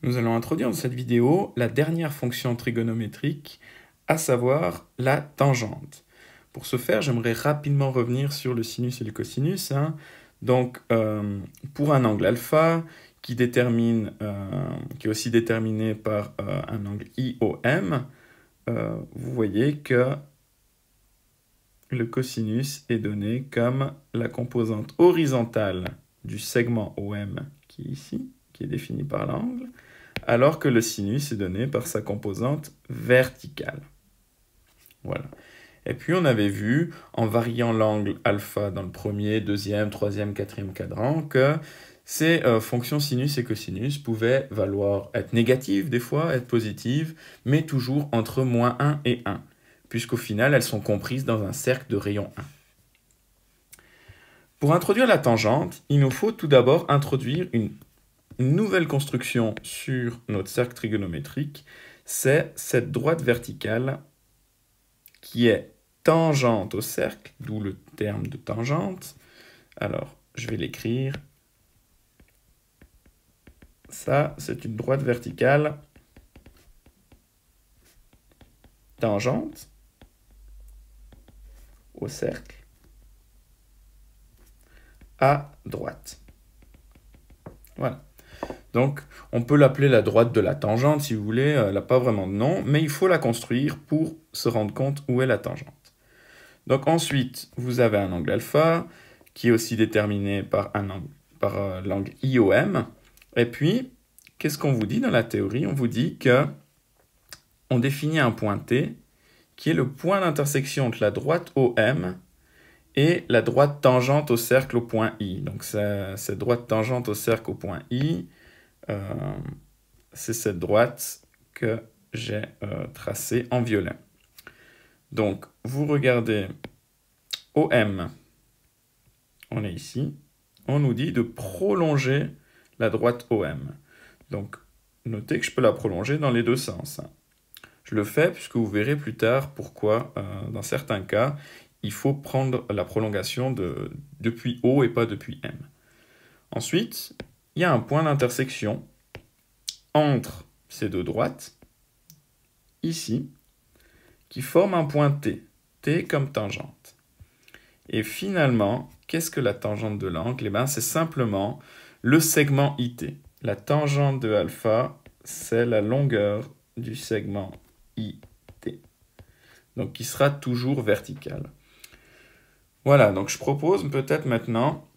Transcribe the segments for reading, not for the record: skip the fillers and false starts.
Nous allons introduire dans cette vidéo la dernière fonction trigonométrique, à savoir la tangente. Pour ce faire, j'aimerais rapidement revenir sur le sinus et le cosinus. Donc, pour un angle alpha qui est aussi déterminé par un angle IOM, vous voyez que le cosinus est donné comme la composante horizontale du segment OM qui est ici, qui est défini par l'angle, alors que le sinus est donné par sa composante verticale. Voilà. Et puis on avait vu, en variant l'angle alpha dans le premier, deuxième, troisième, quatrième cadran, que ces fonctions sinus et cosinus pouvaient être négatives des fois, être positives, mais toujours entre moins 1 et 1, puisqu'au final elles sont comprises dans un cercle de rayon 1. Pour introduire la tangente, il nous faut tout d'abord introduire une nouvelle construction sur notre cercle trigonométrique, c'est cette droite verticale qui est tangente au cercle, d'où le terme de tangente. Alors, je vais l'écrire. Ça, c'est une droite verticale tangente au cercle à droite. Voilà. Donc, on peut l'appeler la droite de la tangente, si vous voulez. Elle n'a pas vraiment de nom, mais il faut la construire pour se rendre compte où est la tangente. Donc ensuite, vous avez un angle alpha, qui est aussi déterminé par l'angle IOM. Et puis, qu'est-ce qu'on vous dit dans la théorie? On vous dit qu'on définit un point T, qui est le point d'intersection entre la droite OM et la droite tangente au cercle au point I. Donc cette droite tangente au cercle au point I, c'est cette droite que j'ai tracée en violet. Donc, vous regardez OM, on est ici, on nous dit de prolonger la droite OM. Donc, notez que je peux la prolonger dans les deux sens. Je le fais puisque vous verrez plus tard pourquoi, dans certains cas, il faut prendre la prolongation depuis O et pas depuis M. Ensuite, il y a un point d'intersection entre ces deux droites, ici, qui forme un point T, T comme tangente. Et finalement, qu'est-ce que la tangente de l'angle? Eh bien, c'est simplement le segment IT. La tangente de alpha, c'est la longueur du segment IT. Donc, qui sera toujours vertical. Voilà, donc je propose peut-être maintenant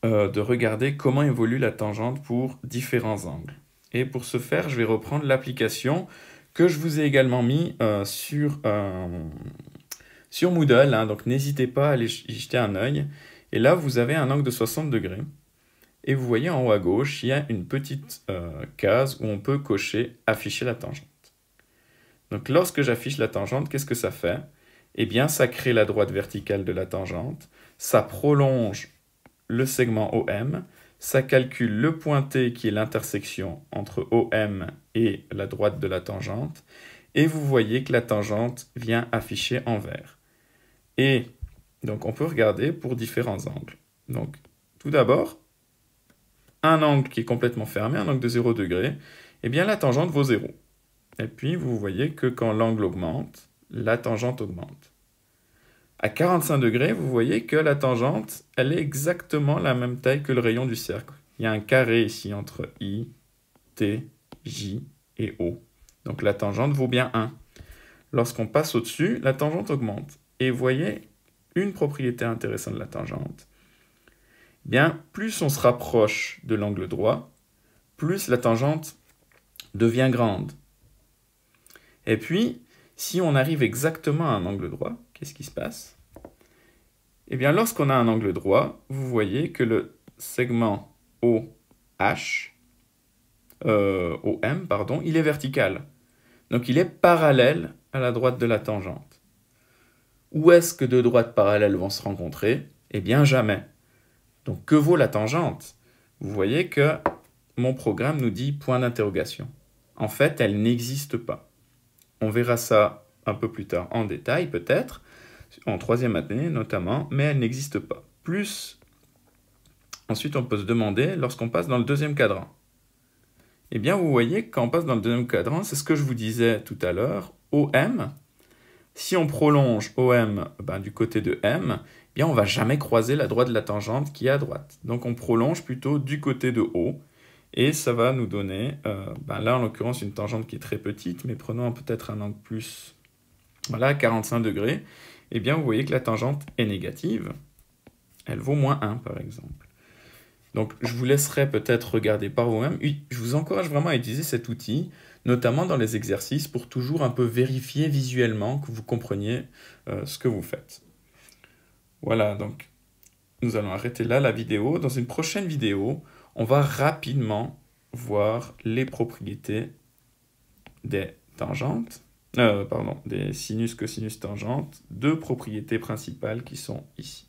de regarder comment évolue la tangente pour différents angles. Et pour ce faire, je vais reprendre l'application que je vous ai également mis sur Moodle. Donc n'hésitez pas à aller y jeter un œil. Et là, vous avez un angle de 60 degrés. Et vous voyez en haut à gauche, il y a une petite case où on peut cocher « Afficher la tangente ». Donc lorsque j'affiche la tangente, qu'est-ce que ça fait? Eh bien, ça crée la droite verticale de la tangente, ça prolonge le segment OM, ça calcule le point T qui est l'intersection entre OM et la droite de la tangente, et vous voyez que la tangente vient afficher en vert. Et donc on peut regarder pour différents angles. Donc tout d'abord, un angle qui est complètement fermé, un angle de 0 degré, eh bien la tangente vaut 0. Et puis vous voyez que quand l'angle augmente, la tangente augmente. À 45 degrés, vous voyez que la tangente, elle est exactement la même taille que le rayon du cercle. Il y a un carré ici entre I, T, J et O. Donc la tangente vaut bien 1. Lorsqu'on passe au-dessus, la tangente augmente. Et vous voyez une propriété intéressante de la tangente. Bien, plus on se rapproche de l'angle droit, plus la tangente devient grande. Et puis, si on arrive exactement à un angle droit, qu'est-ce qui se passe? Eh bien, lorsqu'on a un angle droit, vous voyez que le segment OM, il est vertical. Donc, il est parallèle à la droite de la tangente. Où est-ce que deux droites parallèles vont se rencontrer? Eh bien, jamais. Donc, que vaut la tangente? Vous voyez que mon programme nous dit point d'interrogation. En fait, elle n'existe pas. On verra ça un peu plus tard en détail, peut-être, en troisième année notamment, mais elle n'existe pas. Ensuite, on peut se demander, lorsqu'on passe dans le deuxième cadran, Eh bien, vous voyez, quand on passe dans le deuxième quadrant, c'est ce que je vous disais tout à l'heure, OM. Si on prolonge OM du côté de M, eh bien, on ne va jamais croiser la droite de la tangente qui est à droite. Donc, on prolonge plutôt du côté de O. Et ça va nous donner, là, en l'occurrence, une tangente qui est très petite, mais prenons peut-être un angle plus, voilà, 45 degrés. Eh bien, vous voyez que la tangente est négative. Elle vaut moins 1, par exemple. Donc, je vous laisserai peut-être regarder par vous-même. Je vous encourage vraiment à utiliser cet outil, notamment dans les exercices, pour toujours un peu vérifier visuellement que vous compreniez ce que vous faites. Voilà, donc, nous allons arrêter là la vidéo. Dans une prochaine vidéo, on va rapidement voir les propriétés des tangentes, des sinus, cosinus, tangentes, deux propriétés principales qui sont ici.